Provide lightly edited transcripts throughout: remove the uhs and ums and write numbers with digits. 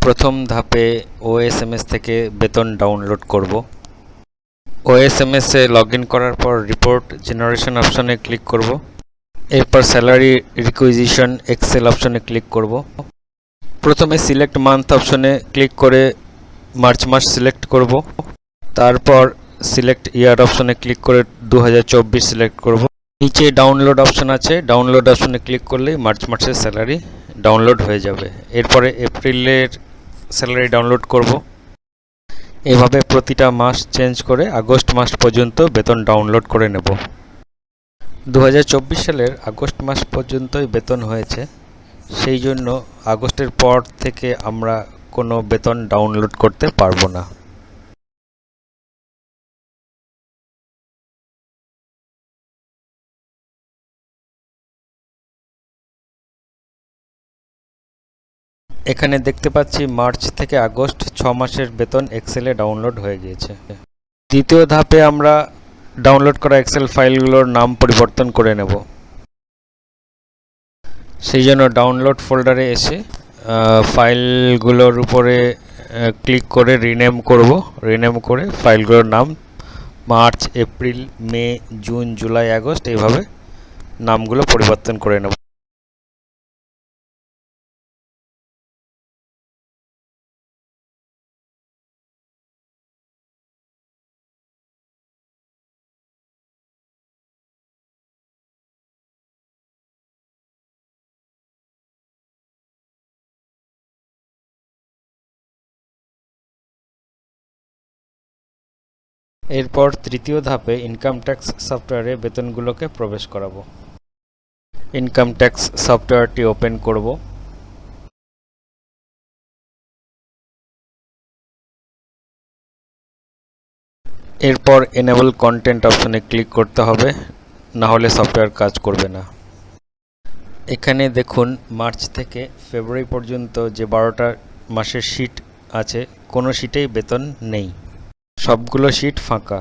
প্রথম ধাপে ওএসএমএস থেকে বেতন ডাউনলোড করব। ওএসএমএস এ লগইন করার পর রিপোর্ট জেনারেশন অপশনে ক্লিক করব। এরপর স্যালারি রিকুইজিশন এক্সেল অপশনে ক্লিক করব। প্রথমে সিলেক্ট মান্থ অপশনে ক্লিক করে মার্চ মাস সিলেক্ট করব। তারপর সিলেক্ট ইয়ার অপশনে ক্লিক করে 2024 সিলেক্ট করব। নিচে ডাউনলোড অপশন আছে, ডাউনলোড অপশনে ক্লিক করলেই মার্চ মাসের স্যালারি ডাউনলোড হয়ে যাবে। এরপরে এপ্রিলের স্যালারি ডাউনলোড করব। এভাবে প্রতিটা মাস চেঞ্জ করে আগস্ট মাস পর্যন্ত বেতন ডাউনলোড করে নেব। 2024 সালের আগস্ট মাস পর্যন্তই বেতন হয়েছে, সেই জন্য আগস্টের পর থেকে আমরা কোনো বেতন ডাউনলোড করতে পারবো না। এখানে দেখতে পাচ্ছি মার্চ থেকে আগস্ট 6 মাসের বেতন এক্সেলে ডাউনলোড হয়ে গিয়েছে। দ্বিতীয় ধাপে আমরা ডাউনলোড করা এক্সেল ফাইলগুলোর নাম পরিবর্তন করে নেব। সেই জন্য ডাউনলোড ফোল্ডারে এসে ফাইলগুলোর উপরে ক্লিক করে রিনেম করব। রিনেম করে ফাইলগুলোর নাম মার্চ, এপ্রিল, মে, জুন, জুলাই, আগস্ট এইভাবে নামগুলো পরিবর্তন করে নেব। এরপর তৃতীয় ধাপে ইনকাম ট্যাক্স সফটওয়্যারে বেতনগুলোকে প্রবেশ করাবো। ইনকাম ট্যাক্স সফটওয়্যারটি ওপেন করব। এরপর এনেবল কন্টেন্ট অপশনে ক্লিক করতে হবে, না হলে সফটওয়্যার কাজ করবে না। এখানে দেখুন মার্চ থেকে ফেব্রুয়ারি পর্যন্ত যে 12টা মাসের শিট আছে, কোনো শিটেই বেতন নেই, সবগুলো শিট ফাঁকা।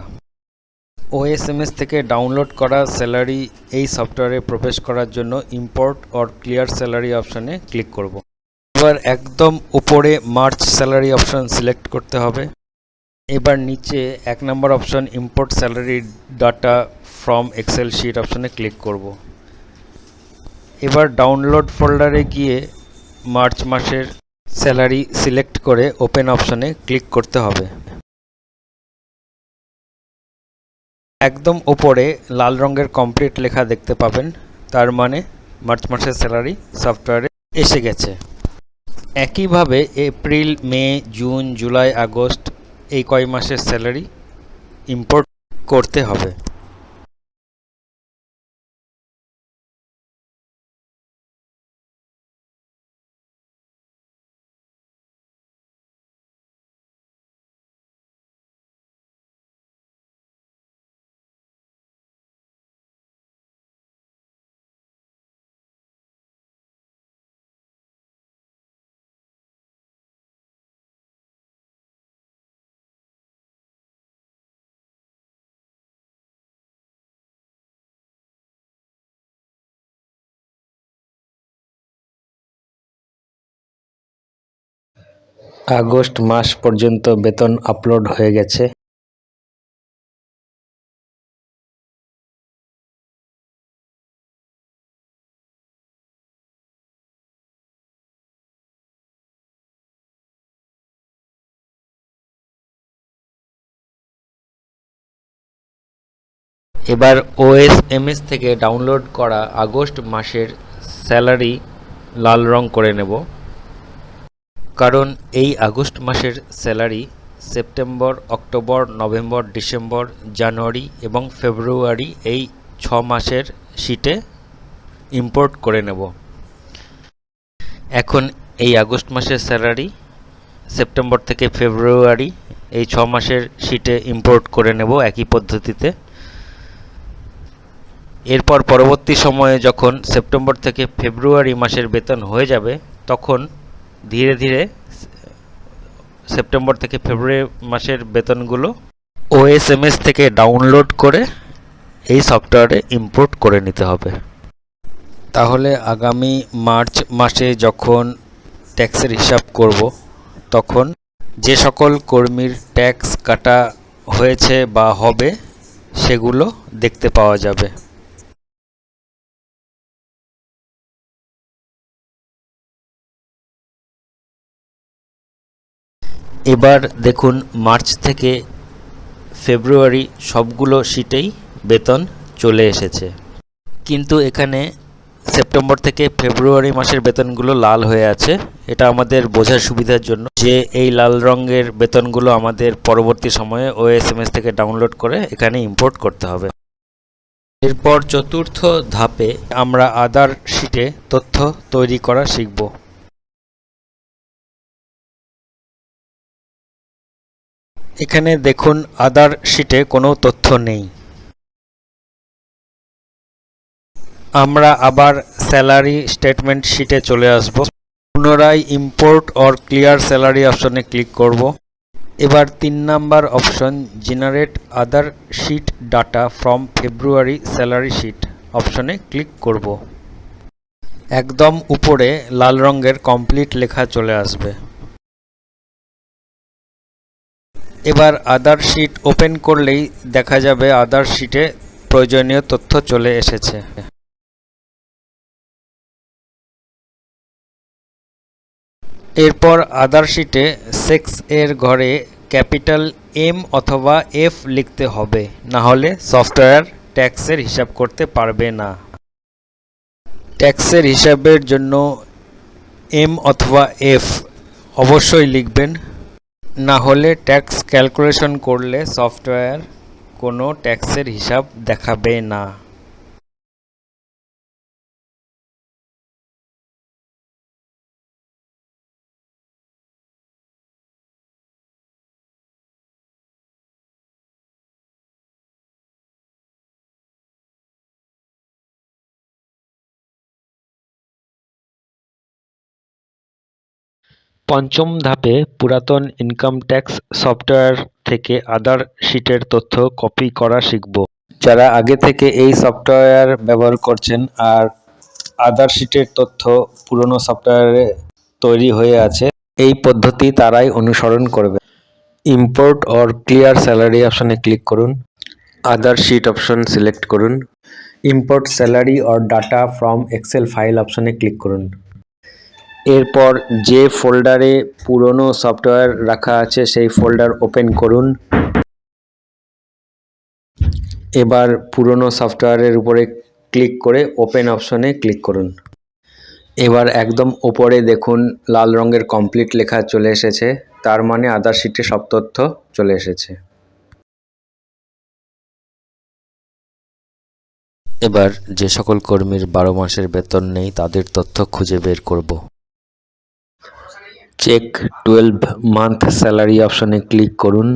ওএসএমএস থেকে ডাউনলোড করা স্যালারি এই সফটওয়্যারে প্রবেশ করার জন্য ইম্পোর্ট অর ক্লিয়ার স্যালারি অপশনে ক্লিক করব। এবার একদম উপরে মার্চ স্যালারি অপশন সিলেক্ট করতে হবে। এবার নিচে 1 নম্বর option import salary data from excel sheet অপশনে ক্লিক করব। এবার ডাউনলোড ফোল্ডারে গিয়ে মার্চ মাসের স্যালারি সিলেক্ট করে ওপেন অপশনে ক্লিক করতে হবে। একদম উপরে লাল রঙের কমপ্লিট লেখা দেখতে পাবেন, তার মানে মার্চ মাসের স্যালারি সফটওয়্যারে এসে গেছে। একইভাবে এপ্রিল, মে, জুন, জুলাই, আগস্ট এই কয় মাসের স্যালারি ইম্পোর্ট করতে হবে। আগস্ট মাস পর্যন্ত বেতন আপলোড হয়ে গেছে। এবার ওএসএমএস থেকে ডাউনলোড করা আগস্ট মাসের স্যালারি লাল রং করে নেব, কারণ এই আগস্ট মাসের salary September, October, November, December, January এবং ফেব্রুয়ারি এই 6 মাসের শিটে ইম্পোর্ট করে নেব। এখন এই আগস্ট মাসের স্যালারি সেপ্টেম্বর থেকে ফেব্রুয়ারি এই 6 মাসের শিটে ইম্পোর্ট করে নেব একই পদ্ধতিতে। এরপর পরবর্তী সময়ে যখন সেপ্টেম্বর থেকে ফেব্রুয়ারি মাসের বেতন হয়ে যাবে, তখন ধীরে ধীরে সেপ্টেম্বর থেকে ফেব্রুয়ারি মাসের বেতনগুলো ওএসএমএস থেকে ডাউনলোড করে এই সফটওয়্যারে ইম্পোর্ট করে নিতে হবে। তাহলে আগামী মার্চ মাসে যখন ট্যাক্সের হিসাব করব, তখন যে সকল কর্মীর ট্যাক্স কাটা হয়েছে বা হবে সেগুলো দেখতে পাওয়া যাবে। এবার দেখুন মার্চ থেকে ফেব্রুয়ারি সবগুলো শীটেই বেতন চলে এসেছে, কিন্তু এখানে সেপ্টেম্বর থেকে ফেব্রুয়ারি মাসের বেতনগুলো লাল হয়ে আছে। এটা আমাদের বোঝার সুবিধার জন্য যে এই লাল রঙের বেতনগুলো আমাদের পরবর্তী সময়ে ওএসএমএস থেকে ডাউনলোড করে এখানে ইম্পোর্ট করতে হবে। এরপর চতুর্থ ধাপে আমরা আদার শিটে তথ্য তৈরি করা শিখব। এখানে দেখুন আদার শিটে কোনো তথ্য নেই। আমরা আবার স্যালারি স্টেটমেন্ট শিটে চলে আসব। পুনরায় ইম্পোর্ট অর ক্লিয়ার স্যালারি অপশনে ক্লিক করব। এবার 3 number option generate other sheet data from February salary sheet অপশনে ক্লিক করব। একদম উপরে লাল রঙের কমপ্লিট লেখা চলে আসবে। এবার আদার শিট ওপেন করলেই দেখা যাবে আদার শিটে প্রয়োজনীয় তথ্য চলে এসেছে। এরপর আদার শিটে সেক্স এর ঘরে ক্যাপিটাল এম অথবা এফ লিখতে হবে, না হলে সফটওয়্যার ট্যাক্সের হিসাব করতে পারবে না। ট্যাক্সের হিসাবের জন্য এম অথবা এফ অবশ্যই লিখবেন, না হলে ট্যাক্স ক্যালকুলেশন করলে সফটওয়্যার কোনো ট্যাক্সের হিসাব দেখাবে না। পঞ্চম ধাপে পুরাতন ইনকাম ট্যাক্স সফটওয়্যার থেকে আদার শিটের তথ্য কপি করা শিখব। যারা আগে থেকে এই সফটওয়্যার ব্যবহার করছেন আর আদার শিটের তথ্য পুরনো সফটওয়্যারে তৈরি হয়ে আছে, এই পদ্ধতি তারাই অনুসরণ করবে। ইম্পোর্ট অর ক্লিয়ার স্যালারি অপশনে ক্লিক করুন। আদার শিট অপশন সিলেক্ট করুন। Import salary or data from excel file অপশনে ক্লিক করুন। এরপর যে ফোল্ডারে পুরনো সফটওয়্যার রাখা আছে সেই ফোল্ডার ওপেন করুন। এবার পুরনো সফটওয়্যারের উপরে ক্লিক করে ওপেন অপশনে ক্লিক করুন। এবার একদম উপরে দেখুন লাল রঙের কমপ্লিট লেখা চলে এসেছে, তার মানে আদার শিটে সব তথ্য চলে এসেছে। এবার যে সকল কর্মীর 12 মাসের বেতন নেই তাদের তথ্য খুঁজে বের করব। চেক 12 মান্থ স্যালারি অপশনে ক্লিক করুন।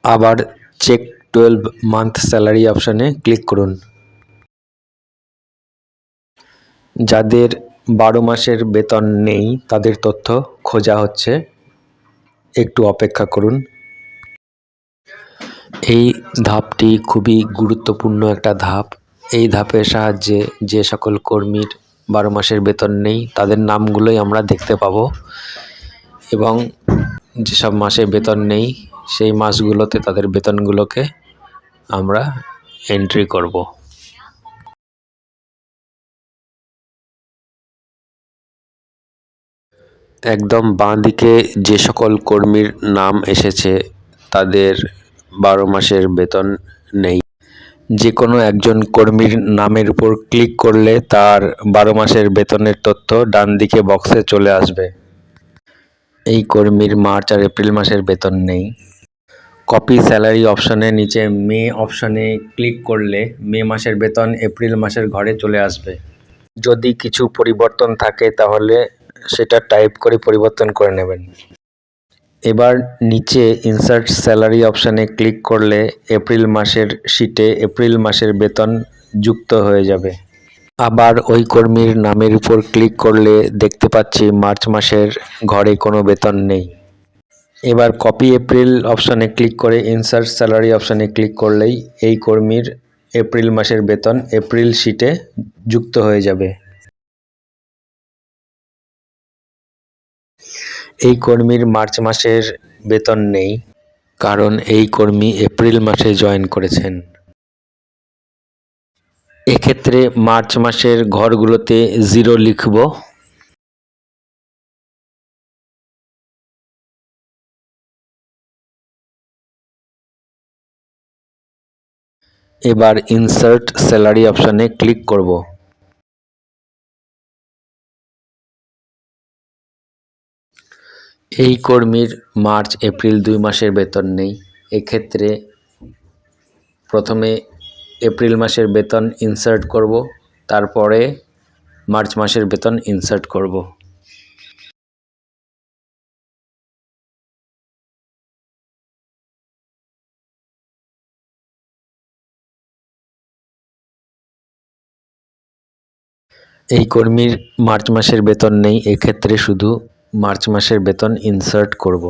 আবার চেক 12 মান্থ স্যালারি অপশনে ক্লিক করুন। যাদের 12 মাসের বেতন নেই তাদের তথ্য খোঁজা হচ্ছে, একটু অপেক্ষা করুন। এই ধাপটি খুবই গুরুত্বপূর্ণ একটা ধাপ। এই ধাপের সাহায্যে যে সকল কর্মীর 12 মাসের বেতন নেই তাদের নামগুলোই আমরা দেখতে পাবো, এবং যেসব মাসে বেতন নেই সেই মাসগুলোতে তাদের বেতনগুলোকে আমরা এন্ট্রি করব। একদম বাঁ দিকে যে সকল কর্মীর নাম এসেছে তাদের 12 মাসের বেতন নেই। যে কোনো একজন কর্মীর নামের উপর ক্লিক করলে তার 12 মাসের বেতনের তথ্য ডান দিকে বক্সে চলে আসবে। এই কর্মীর মার্চ আর এপ্রিল মাসের বেতন নেই। কপি স্যালারি অপশনের নিচে মে অপশনে ক্লিক করলে মে মাসের বেতন এপ্রিল মাসের ঘরে চলে আসবে। যদি কিছু পরিবর্তন থাকে তাহলে সেটা টাইপ করে পরিবর্তন করে নেবেন। এবার নিচে ইনসার্ট স্যালারি অপশনে ক্লিক করলে এপ্রিল মাসের শিটে এপ্রিল মাসের বেতন যুক্ত হয়ে যাবে। আবার ওই কর্মীর নামের উপর ক্লিক করলে দেখতে পাচ্ছি মার্চ মাসের ঘরে কোনো বেতন নেই। এবার কপি এপ্রিল অপশনে ক্লিক করে ইনসার্ট স্যালারি অপশনে ক্লিক করলেই এই কর্মীর এপ্রিল মাসের বেতন এপ্রিল শিটে যুক্ত হয়ে যাবে। এই কর্মীর মার্চ মাসের বেতন নেই, কারণ এই কর্মী এপ্রিল মাসে জয়েন করেছেন। এক্ষেত্রে মার্চ মাসের ঘরগুলোতে 0 লিখব। এবার ইনসার্ট স্যালারি অপশনে ক্লিক করব। এই কর্মীর মার্চ এপ্রিল 2 মাসের বেতন নেই। এক্ষেত্রে প্রথমে এপ্রিল মাসের বেতন ইনসার্ট করব, তারপরে মার্চ মাসের বেতন ইনসার্ট করব। এই কর্মীর মার্চ মাসের বেতন নেই, এক্ষেত্রে শুধু মার্চ মাসের বেতন ইনসার্ট করব।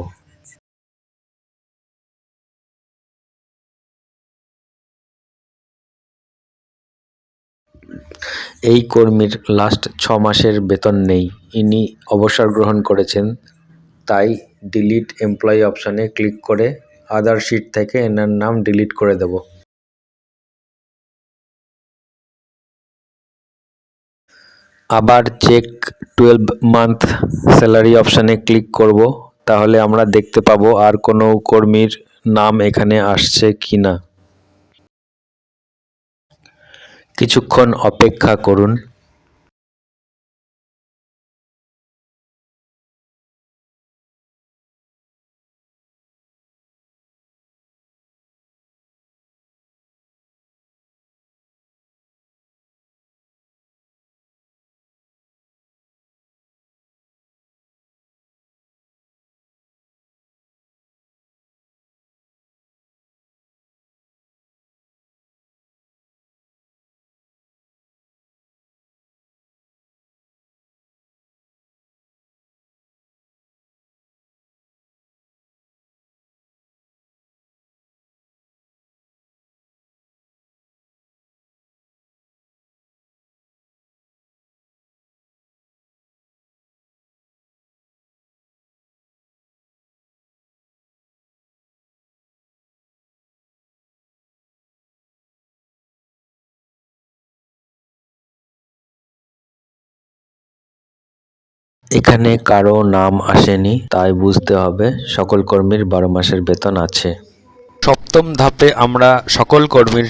এই কর্মীর লাস্ট 6 মাসের বেতন নেই, ইনি অবসর গ্রহণ করেছেন, তাই ডিলিট এমপ্লয়ি অপশনে ক্লিক করে আদার শিট থেকে এনার নাম ডিলিট করে দেব। আবার চেক 12 মান্থ স্যালারি অপশনে ক্লিক করব, তাহলে আমরা দেখতে পাবো আর কোনো কর্মীর নাম এখানে আসছে কিনা। কিছুক্ষণ অপেক্ষা করুন। এখানে কারো নাম আসেনি, তাই বুঝতে হবে সকল কর্মীর 12 মাসের বেতন আছে। সপ্তম ধাপে আমরা সকল কর্মীর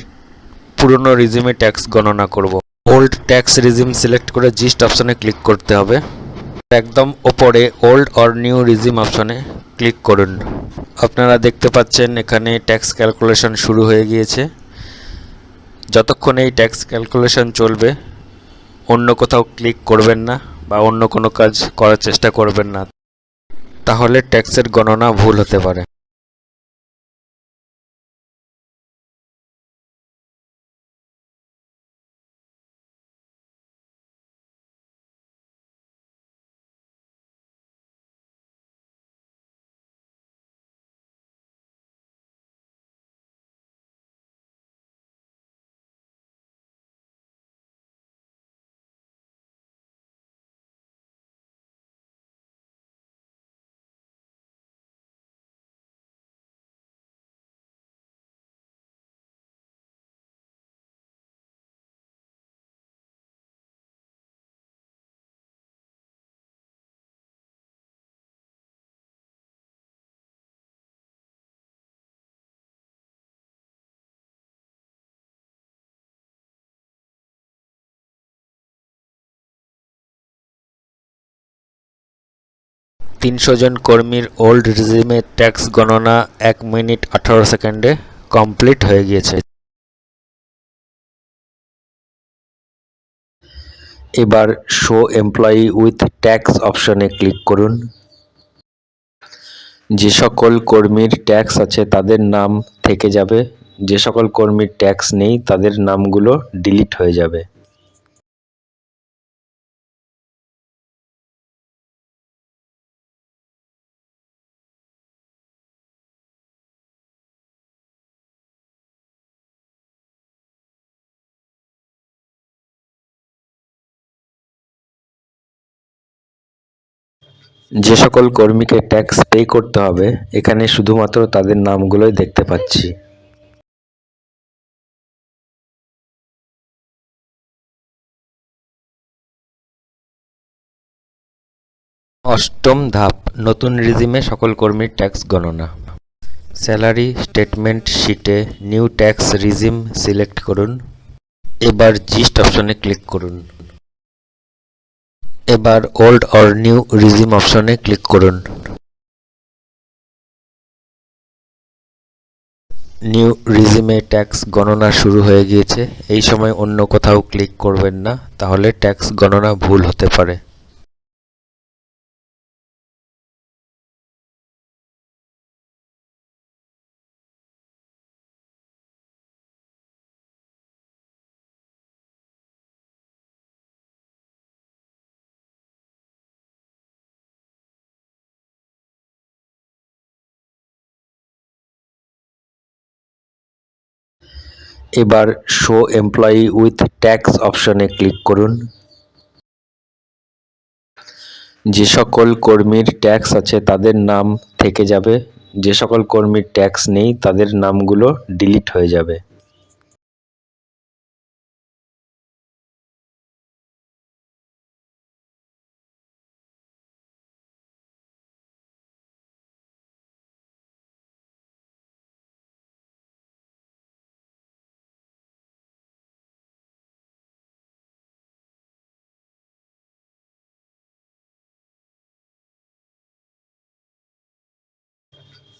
পুরনো রিজিমে ট্যাক্স গণনা করব। ওল্ড ট্যাক্স রিজিম সিলেক্ট করে জিস্ট অপশনে ক্লিক করতে হবে। একদম ওপরে ওল্ড অর নিউ রিজিম অপশনে ক্লিক করুন। আপনারা দেখতে পাচ্ছেন এখানে ট্যাক্স ক্যালকুলেশন শুরু হয়ে গিয়েছে। যতক্ষণ এই ট্যাক্স ক্যালকুলেশন চলবে অন্য কোথাও ক্লিক করবেন না বা অন্য কোনো কাজ করার চেষ্টা করবেন না, তাহলে ট্যাক্সের গণনা ভুল হতে পারে। তিনশো জন কর্মীর ওল্ড রিজিমে ট্যাক্স গণনা 1 মিনিট 18 সেকেন্ডে কমপ্লিট হয়ে গিয়েছে। এবার শো এমপ্লয়ি উইথ ট্যাক্স অপশনে ক্লিক করুন। যে সকল কর্মীর ট্যাক্স আছে তাদের নাম থেকে যাবে, যে সকল কর্মীর ট্যাক্স নেই তাদের নামগুলো ডিলিট হয়ে যাবে। যে সকল কর্মীকে ট্যাক্স পে করতে হবে এখানে শুধুমাত্র তাদের নামগুলোই দেখতে পাচ্ছি। অষ্টম ধাপ, নতুন রিজিমে সকল কর্মীর ট্যাক্স গণনা। স্যালারি স্টেটমেন্ট শিটে নিউ ট্যাক্স রিজিম সিলেক্ট করুন। এবার জিস্ট অপশনে ক্লিক করুন। এবার ওল্ড অর নিউ রিজিম অপশনে ক্লিক করুন। নিউ রিজিমে ট্যাক্স গণনা শুরু হয়ে গিয়েছে। এই সময় অন্য কোথাও ক্লিক করবেন না, তাহলে ট্যাক্স গণনা ভুল হতে পারে। এবার শো এমপ্লয়ি উইথ ট্যাক্স অপশনে ক্লিক করুন। যে সকল কর্মীর ট্যাক্স আছে তাদের নাম থেকে যাবে, যে সকল কর্মীর ট্যাক্স নেই তাদের নামগুলো ডিলিট হয়ে যাবে।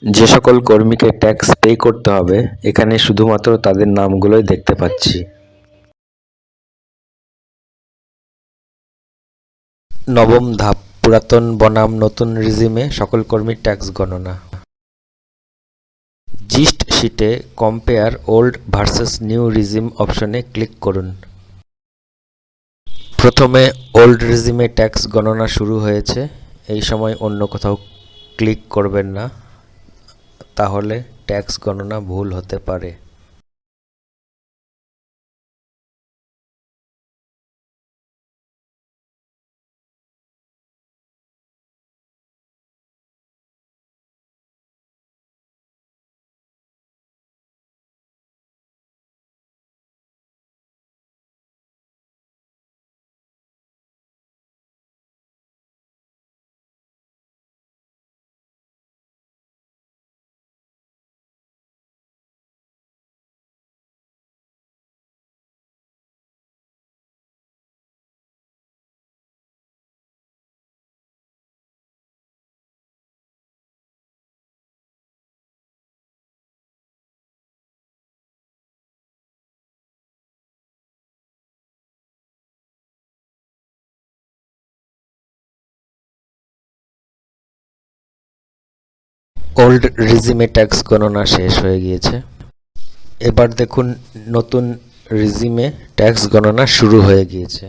যে সকল কর্মীকে ট্যাক্স পে করতে হবে এখানে শুধুমাত্র তাদের নামগুলোই দেখতে পাচ্ছি। নবম ধাপ, পুরাতন বনাম নতুন রিজিমে সকল কর্মীর ট্যাক্স গণনা। জিস্ট শিটে compare old versus new regime অপশনে ক্লিক করুন। প্রথমে ওল্ড রিজিমে ট্যাক্স গণনা শুরু হয়েছে, এই সময় অন্য কোথাও ক্লিক করবেন না, তাহলে ট্যাক্স গণনা ভুল হতে পারে। ওল্ড রিজিমে ট্যাক্স গণনা শেষ হয়ে গিয়েছে। এবার দেখুন নতুন রিজিমে ট্যাক্স গণনা শুরু হয়ে গিয়েছে।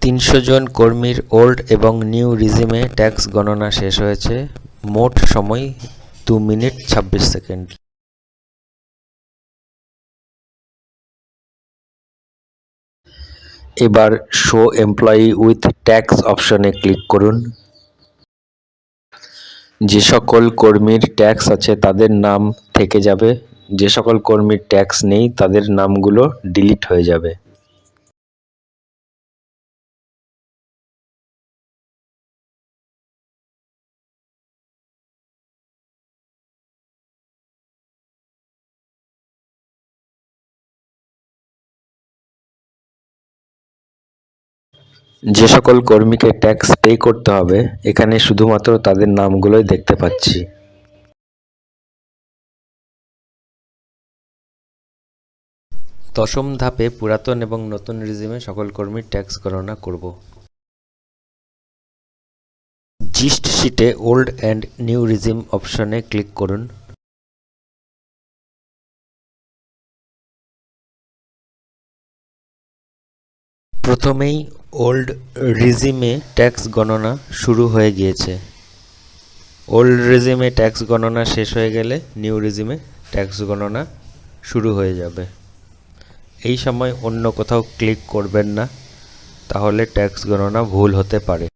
তিনশো জন কর্মীর ওল্ড এবং নিউ রিজিমে ট্যাক্স গণনা শেষ হয়েছে। মোট সময় 2 মিনিট 26 সেকেন্ড। এবার শো এমপ্লয়ি উইথ ট্যাক্স অপশনে ক্লিক করুন। যে সকল কর্মীর ট্যাক্স আছে তাদের নাম থেকে যাবে, যে সকল কর্মীর ট্যাক্স নেই তাদের নামগুলো ডিলিট হয়ে যাবে। যে সকল কর্মীকে ট্যাক্স পে করতে হবে এখানে শুধুমাত্র তাদের নামগুলোই দেখতে পাচ্ছি। দশম ধাপে পুরাতন এবং নতুন রিজিমে সকল কর্মীর ট্যাক্স গণনা করব। জিস্ট শিটে ওল্ড অ্যান্ড নিউ রিজিম অপশনে ক্লিক করুন। প্রথমেই ওল্ড রিজিমে ট্যাক্স গণনা শুরু হয়ে গিয়েছে। ওল্ড রিজিমে ট্যাক্স গণনা শেষ হয়ে গেলে নিউ রিজিমে ট্যাক্স গণনা শুরু হয়ে যাবে। এই সময় অন্য কোথাও ক্লিক করবেন না, তাহলে ট্যাক্স গণনা ভুল হতে পারে।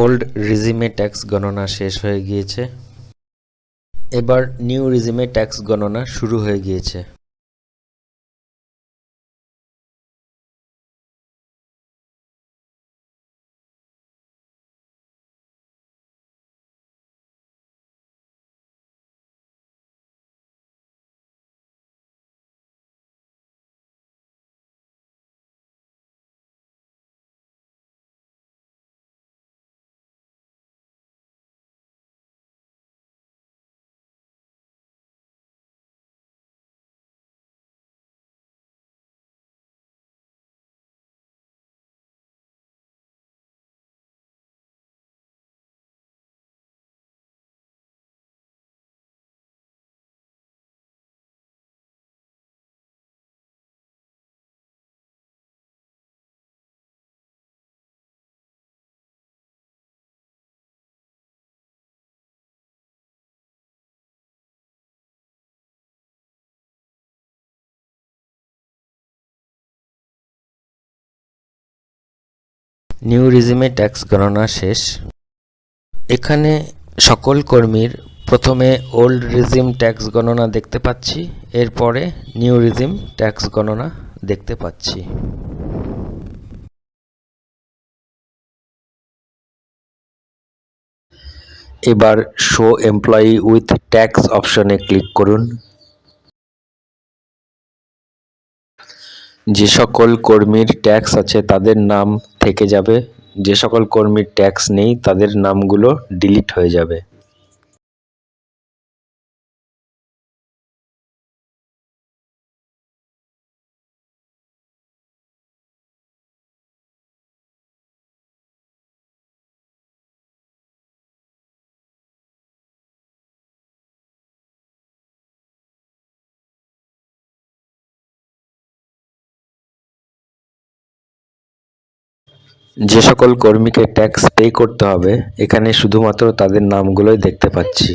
ওল্ড রিজিমে ট্যাক্স গণনা শেষ হয়ে গিয়েছে। এবার নিউ রিজিমে ট্যাক্স গণনা শুরু হয়ে গিয়েছে। নিউ রিজিমে ট্যাক্স গণনা শেষ। এখানে সকল কর্মীর প্রথমে ওল্ড রিজিম ট্যাক্স গণনা দেখতে পাচ্ছি, এরপরে নিউ রিজিম ট্যাক্স গণনা দেখতে পাচ্ছি। এবার শো এমপ্লয়ি উইথ ট্যাক্স অপশনে ক্লিক করুন। যে সকল কর্মীর ট্যাক্স আছে তাদের নাম থেকে যাবে, যে সকল কর্মীর ট্যাক্স নেই তাদের নামগুলো ডিলিট হয়ে যাবে। যে সকল কর্মীকে ট্যাক্স পে করতে হবে এখানে শুধুমাত্র তাদের নামগুলোই দেখতে পাচ্ছি।